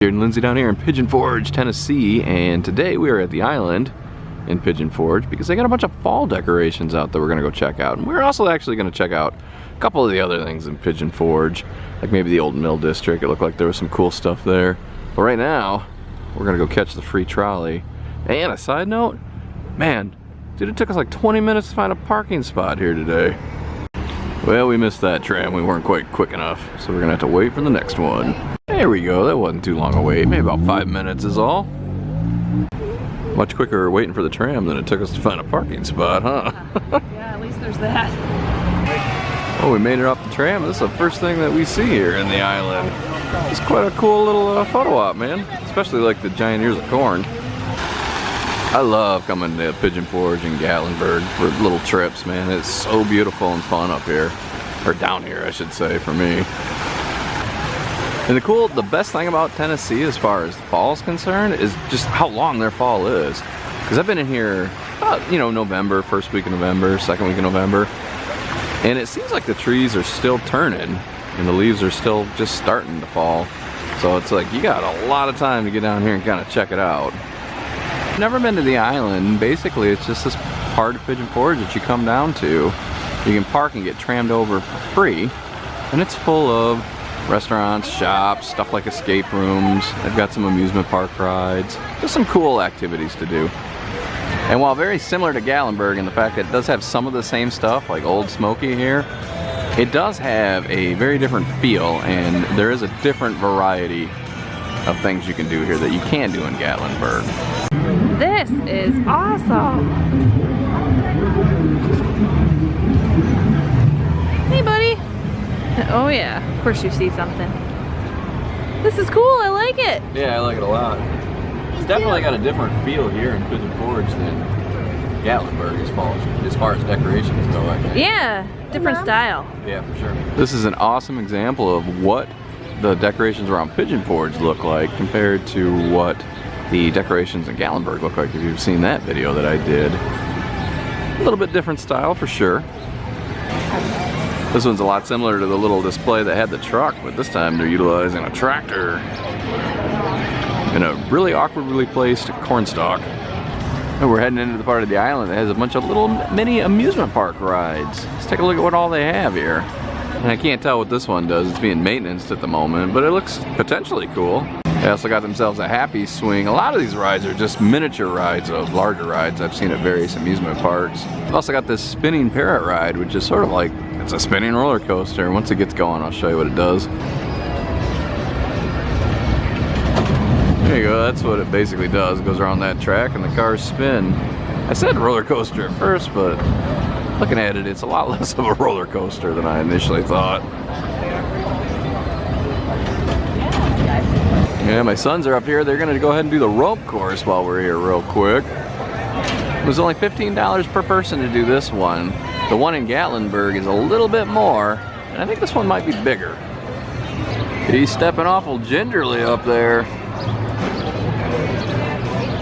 Here and Lindsay down here in Pigeon Forge, Tennessee, and today we are at the island in Pigeon Forge because they got a bunch of fall decorations out that we're gonna go check out. And we're also actually gonna check out a couple of the other things in Pigeon Forge, like maybe the old mill district. It looked like there was some cool stuff there. But right now, we're gonna go catch the free trolley. And a side note, man, dude, it took us like 20 minutes to find a parking spot here today. Well, we missed that tram. We weren't quite quick enough, so we're gonna have to wait for the next one. There we go, that wasn't too long a wait, maybe about 5 minutes is all. Much quicker waiting for the tram than it took us to find a parking spot, huh? Yeah, at least there's that. Oh, we made it off the tram. This is the first thing that we see here in the island. It's quite a cool little photo op, man. Especially like the giant ears of corn. I love coming to Pigeon Forge and Gatlinburg for little trips, man. It's so beautiful and fun up here. Or down here, I should say, for me. And the best thing about Tennessee as far as the fall is concerned is just how long their fall is. Because I've been in here about, November, first week of November, second week of November. And it seems like the trees are still turning and the leaves are still just starting to fall. So it's like you got a lot of time to get down here and kind of check it out. I've never been to the island. Basically, it's just this part of Pigeon Forge that you come down to. You can park and get trammed over for free. And it's full of restaurants, shops, stuff like escape rooms. They've got some amusement park rides. Just some cool activities to do. And while very similar to Gatlinburg in the fact that it does have some of the same stuff, like Old Smoky here, it does have a very different feel, and there is a different variety of things you can do here that you can't do in Gatlinburg. This is awesome. Hey, buddy. Oh yeah, of course you see something. This is cool, I like it. Yeah, I like it a lot. It's definitely got a different feel here in Pigeon Forge than Gatlinburg as far as decorations go, I think. Yeah, different style. Yeah, for sure. This is an awesome example of what the decorations around Pigeon Forge look like compared to what the decorations in Gatlinburg look like, if you've seen that video that I did. A little bit different style for sure. This one's a lot similar to the little display that had the truck, but this time they're utilizing a tractor in a really awkwardly placed cornstalk. And we're heading into the part of the island that has a bunch of little mini amusement park rides. Let's take a look at what all they have here. And I can't tell what this one does. It's being maintained at the moment, but it looks potentially cool. They also got themselves a happy swing. A lot of these rides are just miniature rides of larger rides I've seen at various amusement parks. They've also got this spinning parrot ride, which is sort of like, it's a spinning roller coaster. And once it gets going, I'll show you what it does. There you go, that's what it basically does. It goes around that track and the cars spin. I said roller coaster at first, but looking at it, it's a lot less of a roller coaster than I initially thought. Yeah, my sons are up here. They're gonna go ahead and do the rope course while we're here real quick. It was only $15 per person to do this one. The one in Gatlinburg is a little bit more, and I think this one might be bigger. He's stepping awful gingerly up there.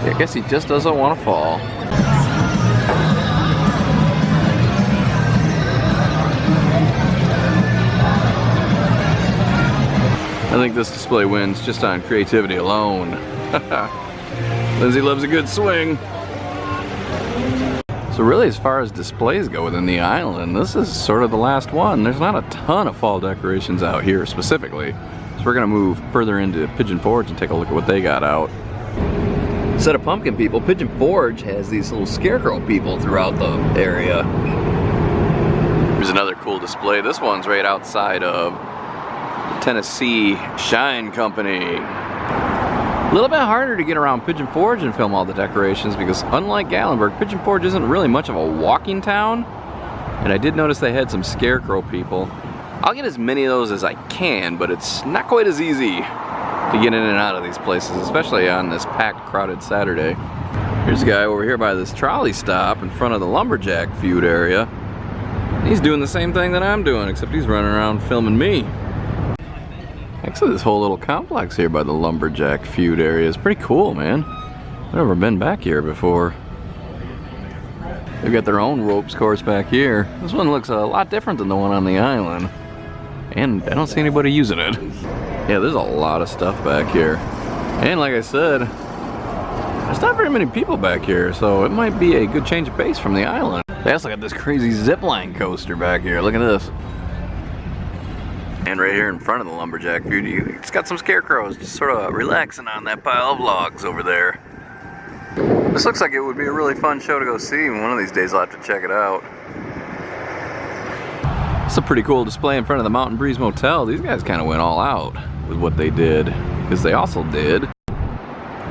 I guess he just doesn't want to fall. I think this display wins just on creativity alone. Lindsay loves a good swing. So really, as far as displays go within the island, this is sort of the last one. There's not a ton of fall decorations out here specifically. So we're gonna move further into Pigeon Forge and take a look at what they got out. Instead of pumpkin people, Pigeon Forge has these little scarecrow people throughout the area. Here's another cool display. This one's right outside of Tennessee Shine Company. A little bit harder to get around Pigeon Forge and film all the decorations because unlike Gatlinburg, Pigeon Forge isn't really much of a walking town. And I did notice they had some scarecrow people. I'll get as many of those as I can, but it's not quite as easy to get in and out of these places, especially on this packed, crowded Saturday. Here's a guy over here by this trolley stop in front of the lumberjack feud area. He's doing the same thing that I'm doing, except he's running around filming me. Actually, this whole little complex here by the lumberjack feud area is pretty cool, man. I've never been back here before. They've got their own ropes course back here. This one looks a lot different than the one on the island. And I don't see anybody using it. Yeah, there's a lot of stuff back here. And like I said, there's not very many people back here, so it might be a good change of pace from the island. They also got this crazy zipline coaster back here. Look at this. And right here in front of the lumberjack beauty, it's got some scarecrows just sort of relaxing on that pile of logs over there. This looks like it would be a really fun show to go see. One of these days I'll have to check it out. It's a pretty cool display in front of the Mountain Breeze Motel. These guys kind of went all out with what they did, because they also did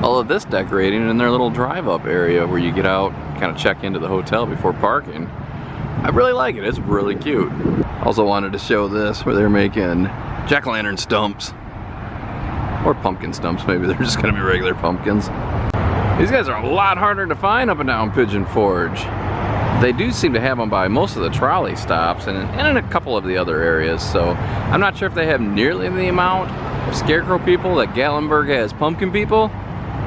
all of this decorating in their little drive-up area where you get out, kind of check into the hotel before parking. I really like it. It's really cute. Also wanted to show this where they're making jack-o'-lantern stumps. Or pumpkin stumps, maybe. They're just gonna be regular pumpkins. These guys are a lot harder to find up and down Pigeon Forge. They do seem to have them by most of the trolley stops and in a couple of the other areas, so I'm not sure if they have nearly the amount of Scarecrow people that Gatlinburg has pumpkin people,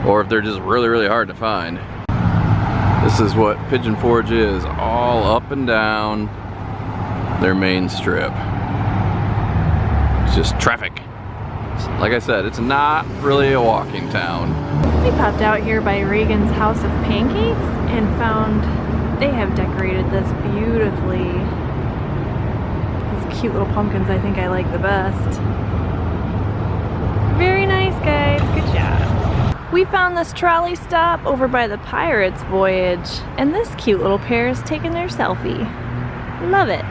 or if they're just really, really hard to find. This is what Pigeon Forge is, all up and down their main strip. It's just traffic. Like I said, it's not really a walking town. We popped out here by Reagan's House of Pancakes and found they have decorated this beautifully. These cute little pumpkins I think I like the best. Very nice, guys. Good job. We found this trolley stop over by the Pirates Voyage, and this cute little pair is taking their selfie. Love it.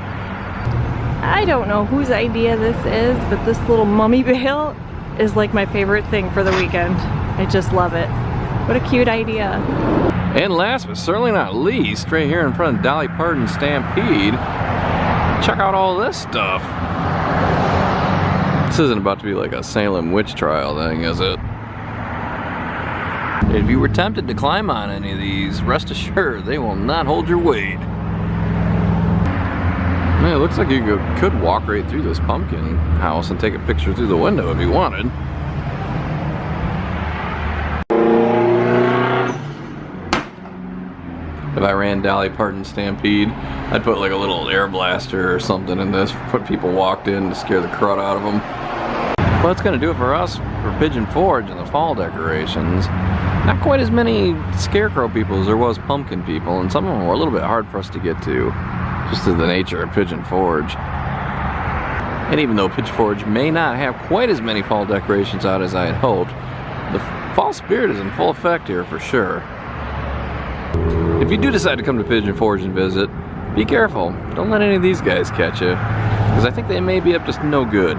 I don't know whose idea this is, but this little mummy bale is like my favorite thing for the weekend. I just love it. What a cute idea. And last but certainly not least, right here in front of Dolly Parton Stampede, check out all this stuff. This isn't about to be like a Salem witch trial thing, is it? If you were tempted to climb on any of these, rest assured they will not hold your weight. Man, it looks like you could walk right through this pumpkin house and take a picture through the window if you wanted. If I ran Dolly Parton Stampede, I'd put like a little air blaster or something in this, put people walked in to scare the crud out of them. Well, that's gonna do it for us for Pigeon Forge and the fall decorations. Not quite as many Scarecrow people as there was pumpkin people, and some of them were a little bit hard for us to get to, just to the nature of Pigeon Forge. And even though Pigeon Forge may not have quite as many fall decorations out as I had hoped, the fall spirit is in full effect here for sure. If you do decide to come to Pigeon Forge and visit, be careful. Don't let any of these guys catch you, because I think they may be up to no good.